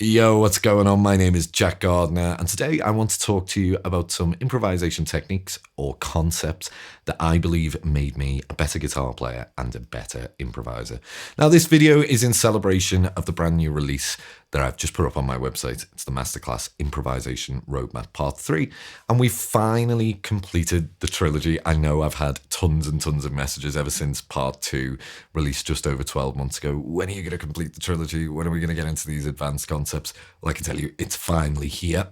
Yo, what's going on? My name is Jack Gardiner, and today I want to talk to you about some improvisation techniques or concepts that I believe made me a better guitar player and a better improviser. Now, this video is in celebration of the brand new release that I've just put up on my website. It's the Masterclass Improvisation Roadmap Part 3, and we finally completed the trilogy. I know I've had tons and tons of messages ever since Part 2 released just over 12 months ago. When are you going to complete the trilogy? When are we going to get into these advanced concepts? Well, I can tell you, it's finally here.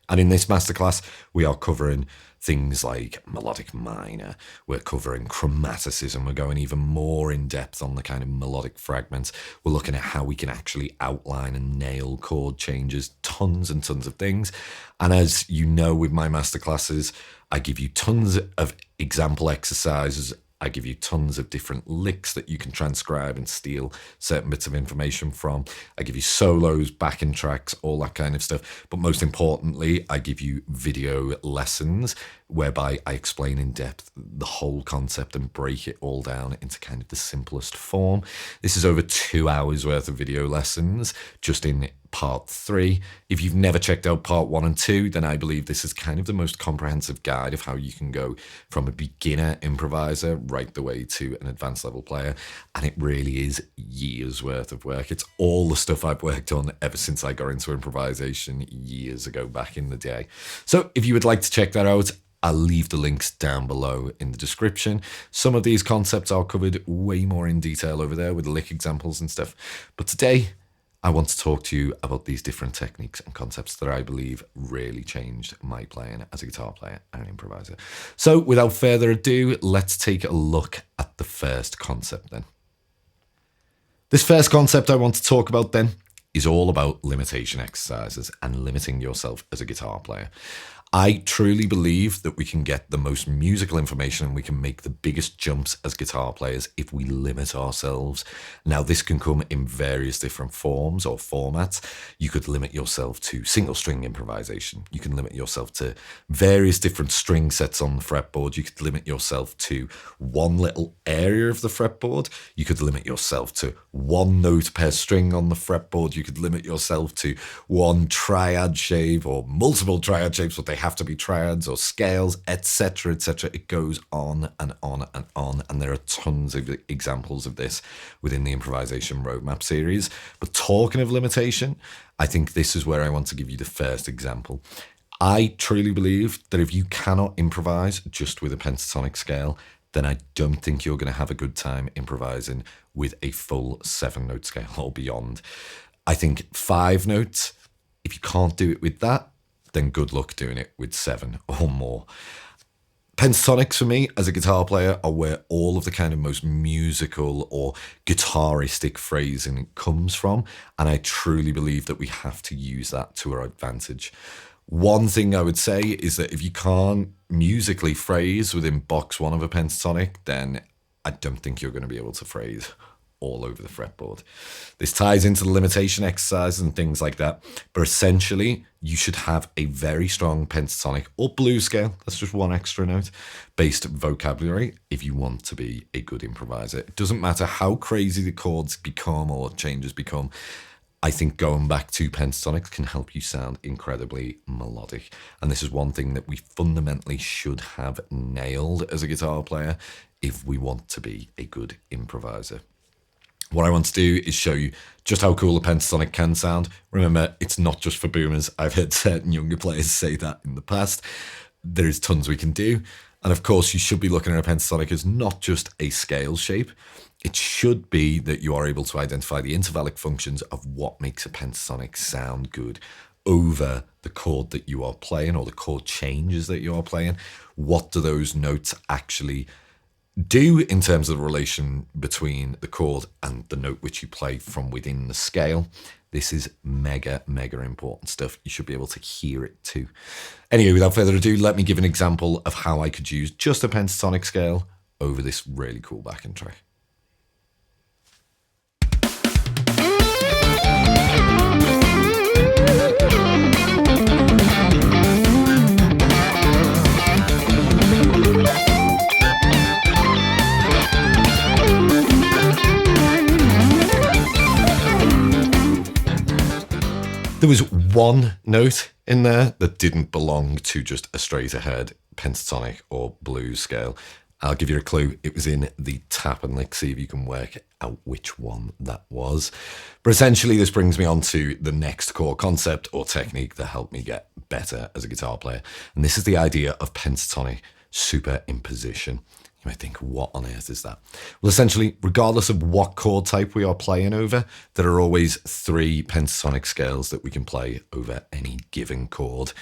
And in this masterclass, we are covering things like melodic minor, we're covering chromaticism, we're going even more in depth on the kind of melodic fragments, we're looking at how we can actually outline and nail chord changes, tons and tons of things. And as you know, with my masterclasses, I give you tons of example exercises. I give you tons of different licks that you can transcribe and steal certain bits of information from. I give you solos, backing tracks, all that kind of stuff. But most importantly, I give you video lessons whereby I explain in depth the whole concept and break it all down into kind of the simplest form. This is over 2 hours worth of video lessons just in Part 3. If you've never checked out Part 1 and 2, then I believe this is kind of the most comprehensive guide of how you can go from a beginner improviser right the way to an advanced level player. And it really is years worth of work. It's all the stuff I've worked on ever since I got into improvisation years ago back in the day. So if you would like to check that out, I'll leave the links down below in the description. Some of these concepts are covered way more in detail over there with lick examples and stuff. But today, I want to talk to you about these different techniques and concepts that I believe really changed my playing as a guitar player and an improviser. So without further ado, let's take a look at the first concept then. This first concept I want to talk about then is all about limitation exercises and limiting yourself as a guitar player. I truly believe that we can get the most musical information and we can make the biggest jumps as guitar players if we limit ourselves. Now, this can come in various different forms or formats. You could limit yourself to single string improvisation. You can limit yourself to various different string sets on the fretboard. You could limit yourself to one little area of the fretboard. You could limit yourself to one note per string on the fretboard. You could limit yourself to one triad shape or multiple triad shapes, but they have to be triads or scales, etc., etc. It goes on and on and on, and there are tons of examples of this within the Improvisation Roadmap series. But talking of limitation, I think this is where I want to give you the first example. I truly believe that if you cannot improvise just with a pentatonic scale, then I don't think you're going to have a good time improvising with a full 7-note scale or beyond. I think 5 notes, if you can't do it with that, then good luck doing it with 7 or more. Pentatonics for me as a guitar player are where all of the kind of most musical or guitaristic phrasing comes from, and I truly believe that we have to use that to our advantage. One thing I would say is that if you can't musically phrase within box 1 of a pentatonic, then I don't think you're going to be able to phrase all over the fretboard. This ties into the limitation exercises and things like that, but essentially you should have a very strong pentatonic or blues scale, that's just one extra note, based vocabulary if you want to be a good improviser. It doesn't matter how crazy the chords become or changes become. I think going back to pentatonics can help you sound incredibly melodic. And this is one thing that we fundamentally should have nailed as a guitar player if we want to be a good improviser. What I want to do is show you just how cool a pentatonic can sound. Remember, it's not just for boomers. I've heard certain younger players say that in the past. There is tons we can do. And of course, you should be looking at a pentatonic as not just a scale shape. It should be that you are able to identify the intervallic functions of what makes a pentatonic sound good over the chord that you are playing or the chord changes that you are playing. What do those notes actually do in terms of the relation between the chord and the note which you play from within the scale? This is mega, mega important stuff. You should be able to hear it too. Anyway, without further ado, let me give an example of how I could use just a pentatonic scale over this really cool backing track. There was one note in there that didn't belong to just a straight ahead pentatonic or blues scale. I'll give you a clue. It was in the tap and lick. See if you can work out which one that was. But essentially, this brings me on to the next core concept or technique that helped me get better as a guitar player. And this is the idea of pentatonic superimposition. You might think, what on earth is that? Well, essentially, regardless of what chord type we are playing over, there are always 3 pentatonic scales that we can play over any given chord.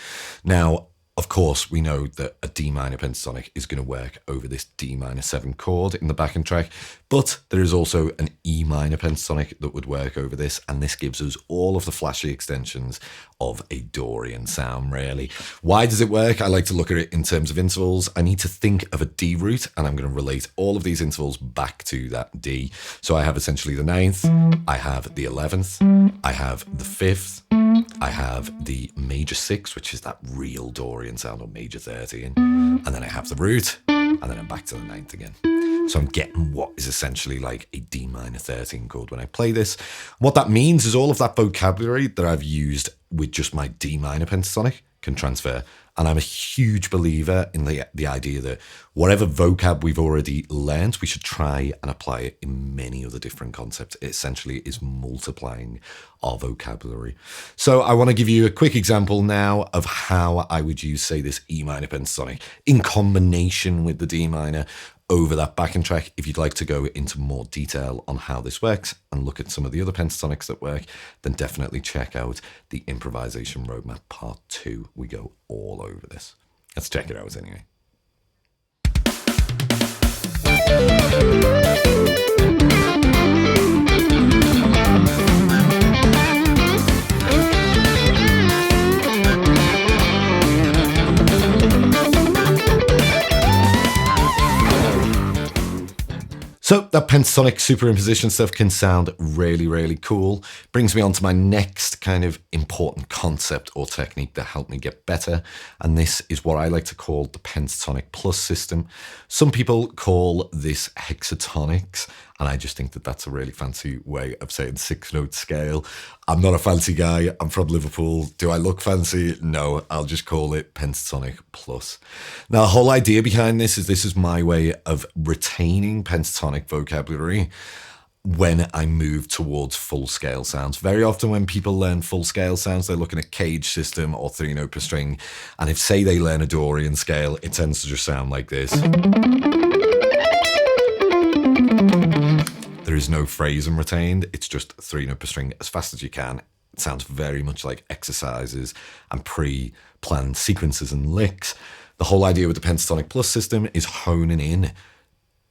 Now, of course, we know that a D minor pentatonic is going to work over this D minor 7 chord in the backing track, but there is also an E minor pentatonic that would work over this, and this gives us all of the flashy extensions of a Dorian sound, really. Why does it work? I like to look at it in terms of intervals. I need to think of a D root, and I'm going to relate all of these intervals back to that D. So I have essentially the 9th, I have the 11th, I have the 5th, I have the major 6, which is that real Dorian sound, or major 13, and then I have the root, and then I'm back to the 9th again. So I'm getting what is essentially like a D minor 13 chord when I play this. What that means is all of that vocabulary that I've used with just my D minor pentatonic can transfer. And I'm a huge believer in the idea that whatever vocab we've already learned, we should try and apply it in many other different concepts. It essentially is multiplying our vocabulary. So I want to give you a quick example now of how I would use, say, this E minor pentatonic in combination with the D minor over that backing track. If you'd like to go into more detail on how this works and look at some of the other pentatonics that work, then definitely check out the Improvisation Roadmap Part 2. We go all over this. Let's check it out anyway. So that pentatonic superimposition stuff can sound really, really cool. Brings me on to my next kind of important concept or technique that helped me get better. And this is what I like to call the pentatonic plus system. Some people call this hexatonics, and I just think that that's a really fancy way of saying 6-note scale. I'm not a fancy guy. I'm from Liverpool. Do I look fancy? No, I'll just call it pentatonic plus. Now, the whole idea behind this is my way of retaining pentatonic vocabulary when I move towards full scale sounds. Very often when people learn full scale sounds, they're looking at cage system or 3-note per string. And if, say, they learn a Dorian scale, it tends to just sound like this. There is no phrasing retained. It's just 3-note per string as fast as you can. It sounds very much like exercises and pre-planned sequences and licks. The whole idea with the pentatonic plus system is honing in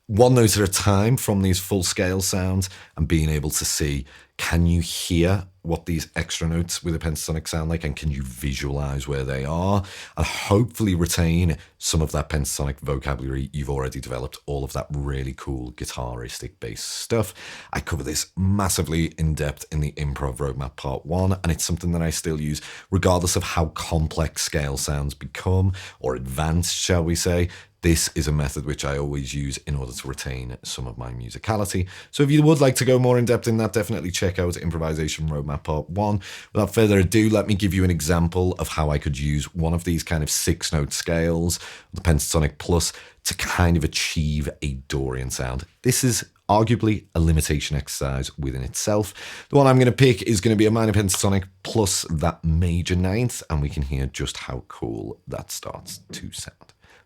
one note at a time from these full scale sounds and being able to see, can you hear what these extra notes with a pentatonic sound like, and can you visualize where they are, and hopefully retain some of that pentatonic vocabulary you've already developed, all of that really cool guitaristic bass stuff. I cover this massively in depth in the Improv Roadmap Part 1, and it's something that I still use regardless of how complex scale sounds become, or advanced, shall we say. This is a method which I always use in order to retain some of my musicality. So if you would like to go more in depth in that, definitely check out Improvisation Roadmap Part 1. Without further ado, let me give you an example of how I could use one of these kind of 6-note scales, the pentatonic plus, to kind of achieve a Dorian sound. This is arguably a limitation exercise within itself. The one I'm going to pick is going to be a minor pentatonic plus that major 9th, and we can hear just how cool that starts to sound.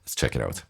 Let's check it out.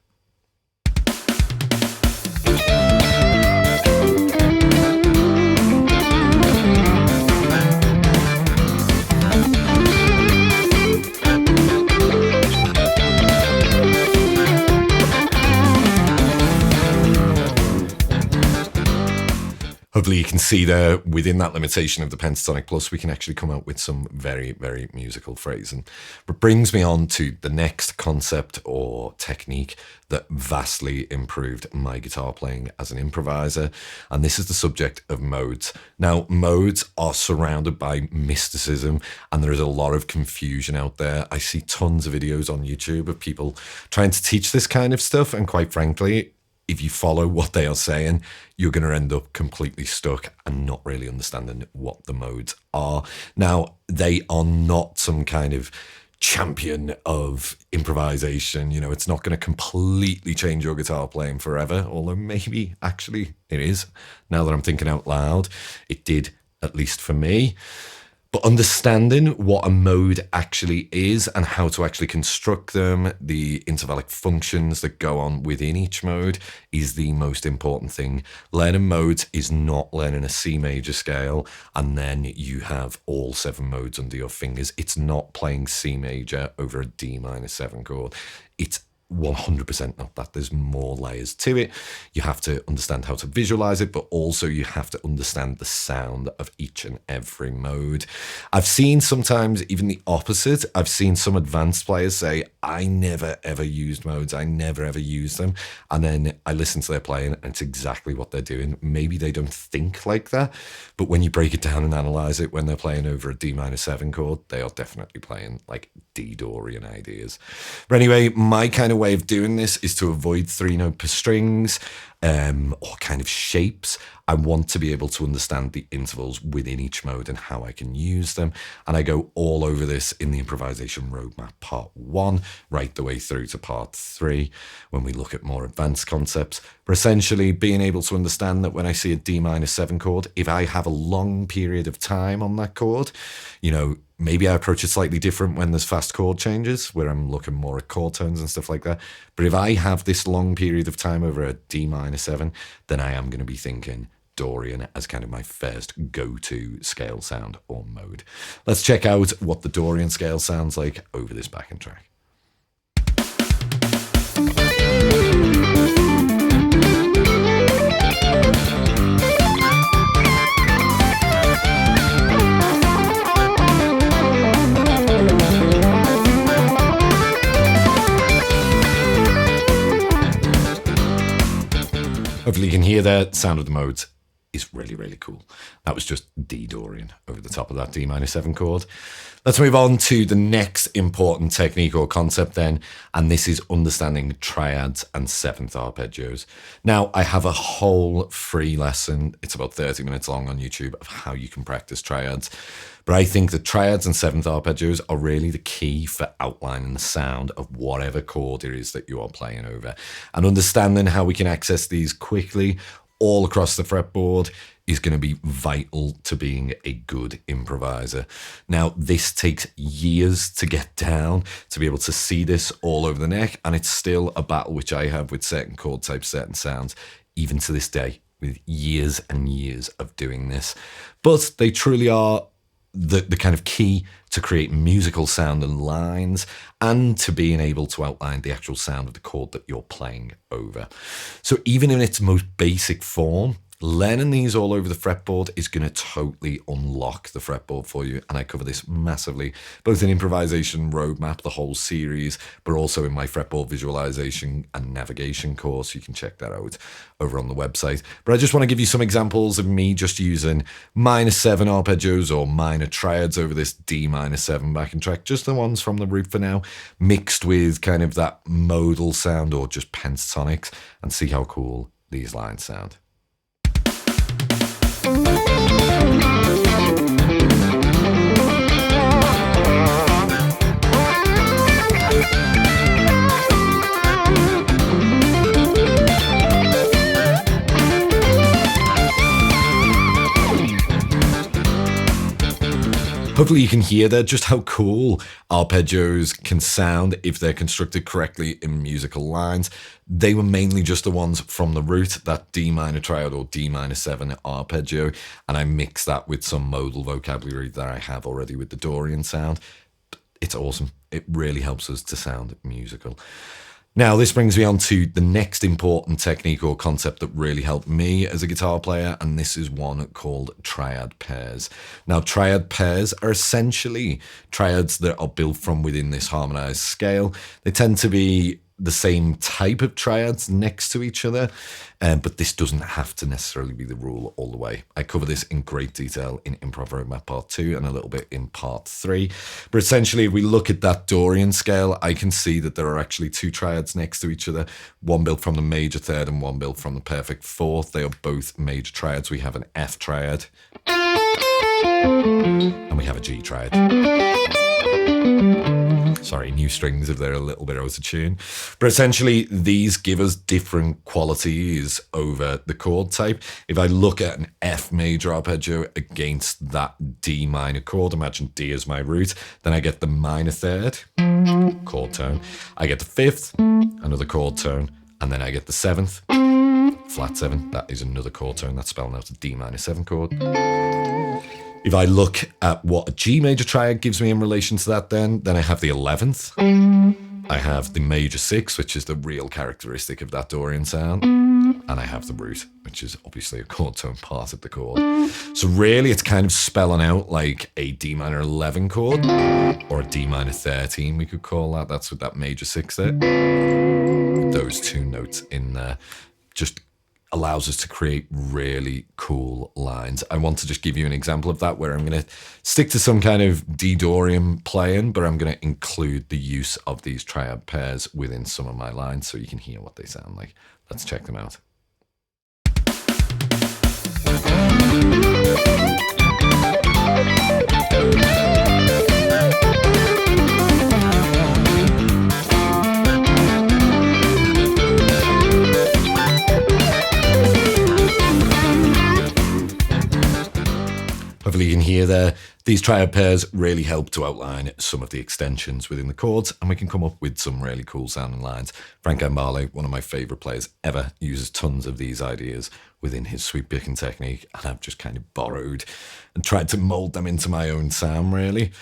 Hopefully you can see there, within that limitation of the pentatonic plus, we can actually come up with some very, very musical phrasing. But brings me on to the next concept or technique that vastly improved my guitar playing as an improviser. And this is the subject of modes. Now, modes are surrounded by mysticism, and there is a lot of confusion out there. I see tons of videos on YouTube of people trying to teach this kind of stuff, and quite frankly, if you follow what they are saying, you're going to end up completely stuck and not really understanding what the modes are. Now, they are not some kind of champion of improvisation. You know, it's not going to completely change your guitar playing forever, although maybe actually it is. Now that I'm thinking out loud, it did, at least for me. But understanding what a mode actually is and how to actually construct them, the intervallic functions that go on within each mode, is the most important thing. Learning modes is not learning a C major scale and then you have all 7 modes under your fingers. It's not playing C major over a D minor 7 chord. It's 100% not that. There's more layers to it. You have to understand how to visualize it, but also you have to understand the sound of each and every mode. I've seen sometimes even the opposite. I've seen some advanced players say, I never ever used modes. I never ever used them. And then I listen to their playing and it's exactly what they're doing. Maybe they don't think like that, but when you break it down and analyze it, when they're playing over a D minor 7 chord, they are definitely playing like D Dorian ideas. But anyway, my kind of way of doing this is to avoid 3-note per strings or kind of shapes. I want to be able to understand the intervals within each mode and how I can use them. And I go all over this in the improvisation roadmap part 1, right the way through to part 3, when we look at more advanced concepts. But essentially being able to understand that when I see a D minor 7 chord, if I have a long period of time on that chord, you know, maybe I approach it slightly different when there's fast chord changes, where I'm looking more at chord tones and stuff like that. But if I have this long period of time over a D minor 7, then I am going to be thinking Dorian as kind of my first go-to scale sound or mode. Let's check out what the Dorian scale sounds like over this backing track. Hopefully you can hear the sound of the modes is really, really cool. That was just D Dorian over the top of that D minor 7 chord. Let's move on to the next important technique or concept then, and this is understanding triads and 7th arpeggios. Now, I have a whole free lesson, it's about 30 minutes long on YouTube, of how you can practice triads. But I think that triads and 7th arpeggios are really the key for outlining the sound of whatever chord it is that you are playing over. And understanding how we can access these quickly all across the fretboard is going to be vital to being a good improviser. Now, this takes years to get down, to be able to see this all over the neck, and it's still a battle which I have with certain chord types, certain sounds, even to this day, with years and years of doing this. But they truly are the kind of key to create musical sound and lines, and to being able to outline the actual sound of the chord that you're playing over. So even in its most basic form, learning these all over the fretboard is going to totally unlock the fretboard for you. And I cover this massively, both in Improvisation Roadmap, the whole series, but also in my fretboard visualization and navigation course. You can check that out over on the website. But I just want to give you some examples of me just using minor 7 arpeggios or minor triads over this D minor 7 backing track, just the ones from the root for now, mixed with kind of that modal sound or just pentatonics, and see how cool these lines sound. Hopefully you can hear there just how cool arpeggios can sound if they're constructed correctly in musical lines. They were mainly just the ones from the root, that D minor triad or D minor 7 arpeggio, and I mixed that with some modal vocabulary that I have already with the Dorian sound. It's awesome. It really helps us to sound musical. Now, this brings me on to the next important technique or concept that really helped me as a guitar player, and this is one called triad pairs. Now, triad pairs are essentially triads that are built from within this harmonized scale. They tend to be the same type of triads next to each other, but this doesn't have to necessarily be the rule all the way. I cover this in great detail in Improv Roadmap Part 2 and a little bit in Part 3. But essentially, if we look at that Dorian scale, I can see that there are actually two triads next to each other, one built from the major third and one built from the perfect fourth. They are both major triads. We have an F triad and we have a G triad. Sorry, new strings if they're a little bit out of tune. But essentially, these give us different qualities over the chord type. If I look at an F major arpeggio against that D minor chord, imagine D is my root, then I get the minor third, chord tone. I get the fifth, another chord tone, and then I get the seventh, flat seven. That is another chord tone. That's spelling out a D minor 7 chord. If I look at what a G major triad gives me in relation to that, then I have the 11th. I have the major 6, which is the real characteristic of that Dorian sound. And I have the root, which is obviously a chord tone part of the chord. So really, it's kind of spelling out like a D minor 11 chord or a D minor 13, we could call that. That's with that major 6 there. With those two notes in there. Just allows us to create really cool lines. I want to just give you an example of that where I'm going to stick to some kind of D Dorian playing, but I'm going to include the use of these triad pairs within some of my lines so you can hear what they sound like. Let's check them out. Hopefully you can hear there, these triad pairs really help to outline some of the extensions within the chords, and we can come up with some really cool sounding lines. Frank Gambale, one of my favorite players ever, uses tons of these ideas within his sweep picking technique, and I've just kind of borrowed and tried to mold them into my own sound, really.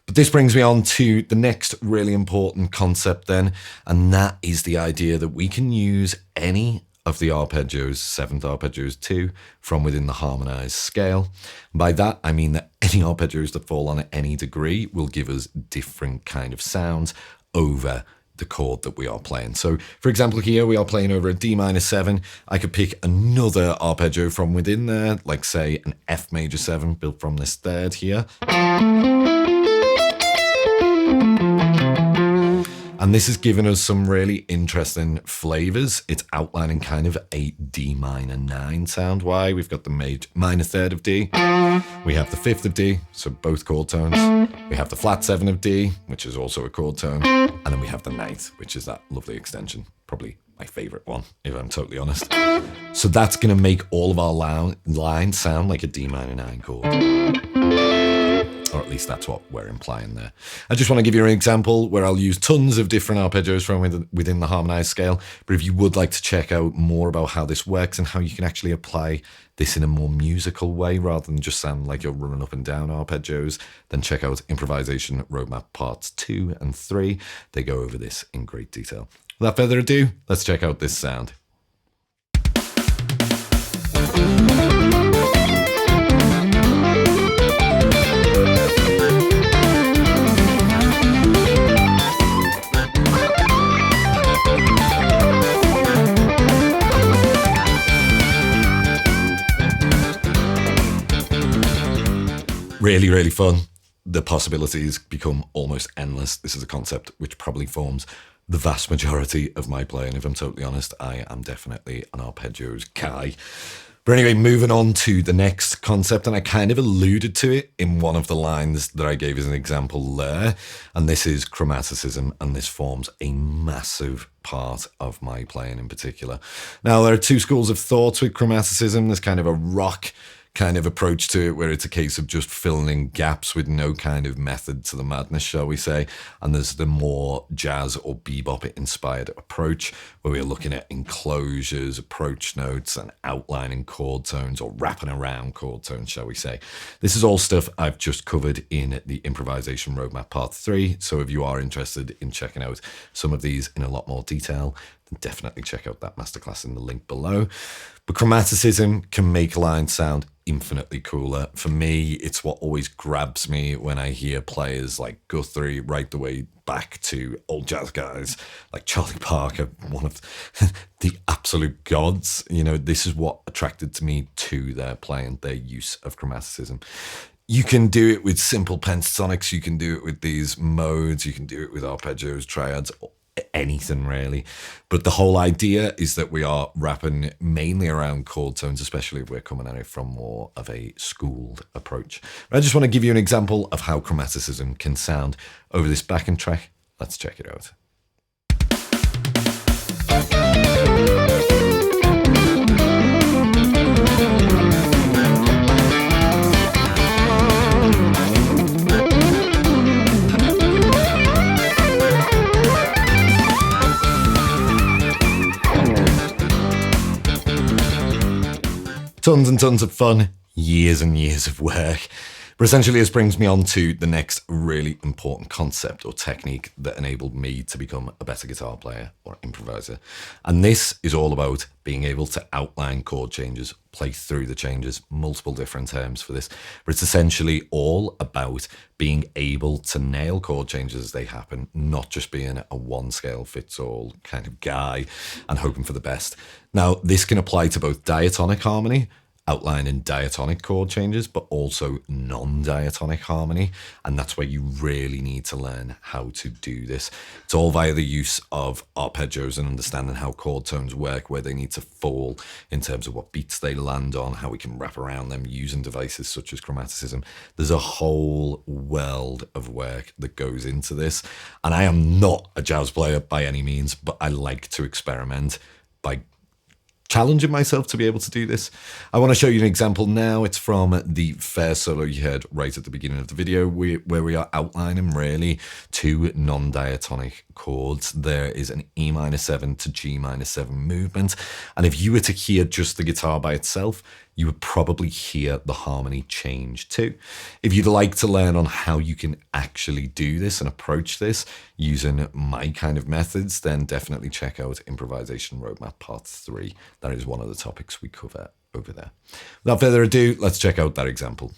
But this brings me on to the next really important concept then, and that is the idea that we can use any of the arpeggios, 7th arpeggios too, from within the harmonized scale. By that, I mean that any arpeggios that fall on any degree will give us different kind of sounds over the chord that we are playing. So, for example, here we are playing over a D minor 7. I could pick another arpeggio from within there, like say an F major 7 built from this third here. And this has given us some really interesting flavors. It's outlining kind of a D minor 9 sound. Why? We've got the minor third of D. We have the 5th of D, so both chord tones. We have the flat 7 of D, which is also a chord tone. And then we have the 9th, which is that lovely extension. Probably my favorite one, if I'm totally honest. So that's going to make all of our lines sound like a D minor 9 chord. Or at least that's what we're implying there. I just want to give you an example where I'll use tons of different arpeggios from within the harmonized scale. But if you would like to check out more about how this works and how you can actually apply this in a more musical way rather than just sound like you're running up and down arpeggios, then check out Improvisation Roadmap Parts 2 and 3. They go over this in great detail. Without further ado, let's check out this sound. Really, really fun. The possibilities become almost endless. This is a concept which probably forms the vast majority of my playing. If I'm totally honest, I am definitely an arpeggios guy. But anyway, moving on to the next concept, and I kind of alluded to it in one of the lines that I gave as an example there, and this is chromaticism, and this forms a massive part of my playing in particular. Now, there are two schools of thought with chromaticism. There's kind of a rock kind of approach to it where it's a case of just filling in gaps with no kind of method to the madness, shall we say. And there's the more jazz or bebop inspired approach where we're looking at enclosures, approach notes, and outlining chord tones or wrapping around chord tones, shall we say. This is all stuff I've just covered in the Improvisation Roadmap Part 3. So if you are interested in checking out some of these in a lot more detail, definitely check out that masterclass in the link below. But chromaticism can make a line sound infinitely cooler. For me, it's what always grabs me when I hear players like Guthrie, right the way back to old jazz guys like Charlie Parker, one of the absolute gods. You know, this is what attracted me to their playing, their use of chromaticism. You can do it with simple pentatonics, you can do it with these modes, you can do it with arpeggios, triads, anything really. But the whole idea is that we are rapping mainly around chord tones, especially if we're coming at it from more of a schooled approach. I just want to give you an example of how chromaticism can sound over this backing track. Let's check it out. Tons and tons of fun, years and years of work. But essentially this brings me on to the next really important concept or technique that enabled me to become a better guitar player or improviser. And this is all about being able to outline chord changes, play through the changes, multiple different terms for this. But it's essentially all about being able to nail chord changes as they happen, not just being a one scale fits all kind of guy and hoping for the best. Now, this can apply to both diatonic harmony, outlining diatonic chord changes, but also non-diatonic harmony. And that's where you really need to learn how to do this. It's all via the use of arpeggios and understanding how chord tones work, where they need to fall in terms of what beats they land on, how we can wrap around them using devices such as chromaticism. There's a whole world of work that goes into this. And I am not a jazz player by any means, but I like to experiment by challenging myself to be able to do this. I want to show you an example now. It's from the first solo you heard right at the beginning of the video, where we are outlining really two non-diatonic chords. There is an E-7 to G-7 movement. And if you were to hear just the guitar by itself, you would probably hear the harmony change too. If you'd like to learn on how you can actually do this and approach this using my kind of methods, then definitely check out Improvisation Roadmap Part 3. That is one of the topics we cover over there. Without further ado, let's check out that example.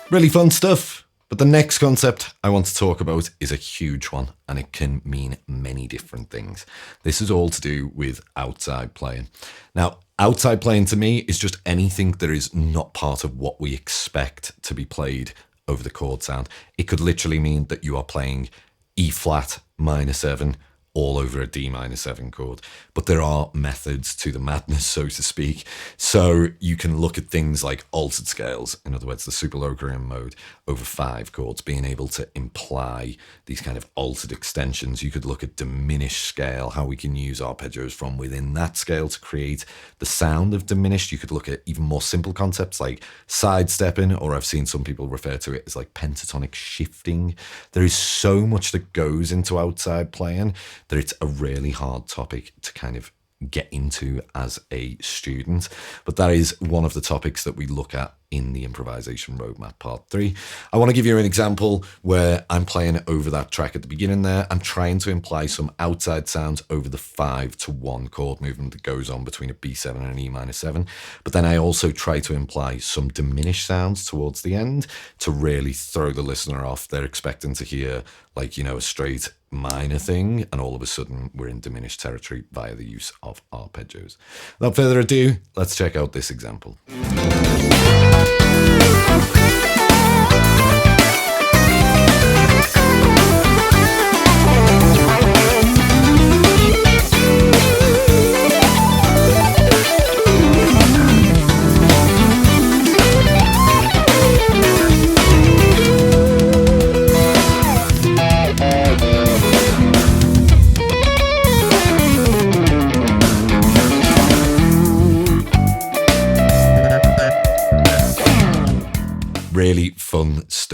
Really fun stuff. But the next concept I want to talk about is a huge one, and it can mean many different things. This is all to do with outside playing. Now, outside playing to me is just anything that is not part of what we expect to be played over the chord sound. It could literally mean that you are playing E flat minor 7 all over a D-7 chord. But there are methods to the madness, so to speak. So you can look at things like altered scales, in other words, the Superimposition mode over 5 chords, being able to imply these kind of altered extensions. You could look at diminished scale, how we can use arpeggios from within that scale to create the sound of diminished. You could look at even more simple concepts like sidestepping, or I've seen some people refer to it as like pentatonic shifting. There is so much that goes into outside playing that it's a really hard topic to kind of get into as a student. But that is one of the topics that we look at in the Improvisation Roadmap Part 3. I want to give you an example where I'm playing over that track at the beginning there. I'm trying to imply some outside sounds over the 5-1 chord movement that goes on between a B7 and an E-7. But then I also try to imply some diminished sounds towards the end to really throw the listener off. They're expecting to hear like, you know, a straight minor thing, and all of a sudden we're in diminished territory via the use of arpeggios. Without further ado, let's check out this example.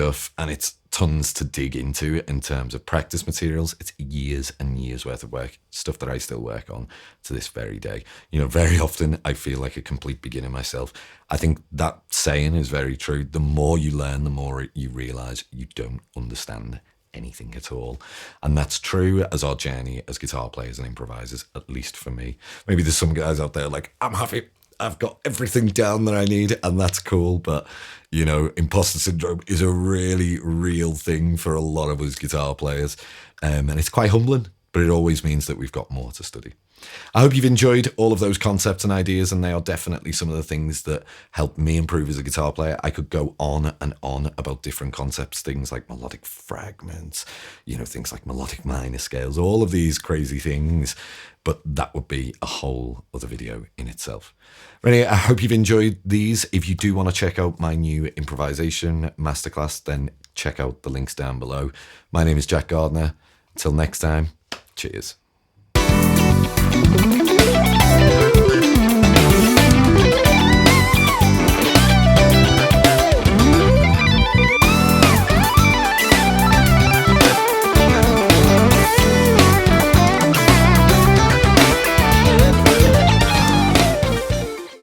stuff, and it's tons to dig into in terms of practice materials. It's years and years worth of work, stuff that I still work on to this very day. You know, very often I feel like a complete beginner myself. I think that saying is very true. The more you learn, the more you realize you don't understand anything at all. And that's true as our journey as guitar players and improvisers, at least for me. Maybe there's some guys out there like, I'm happy, I've got everything down that I need, and that's cool. But, you know, imposter syndrome is a really real thing for a lot of us guitar players. And it's quite humbling, but it always means that we've got more to study. I hope you've enjoyed all of those concepts and ideas, and they are definitely some of the things that helped me improve as a guitar player. I could go on and on about different concepts, things like melodic fragments, you know, things like melodic minor scales, all of these crazy things, but that would be a whole other video in itself. Anyway, I hope you've enjoyed these. If you do want to check out my new improvisation masterclass, then check out the links down below. My name is Jack Gardiner. Until next time, cheers.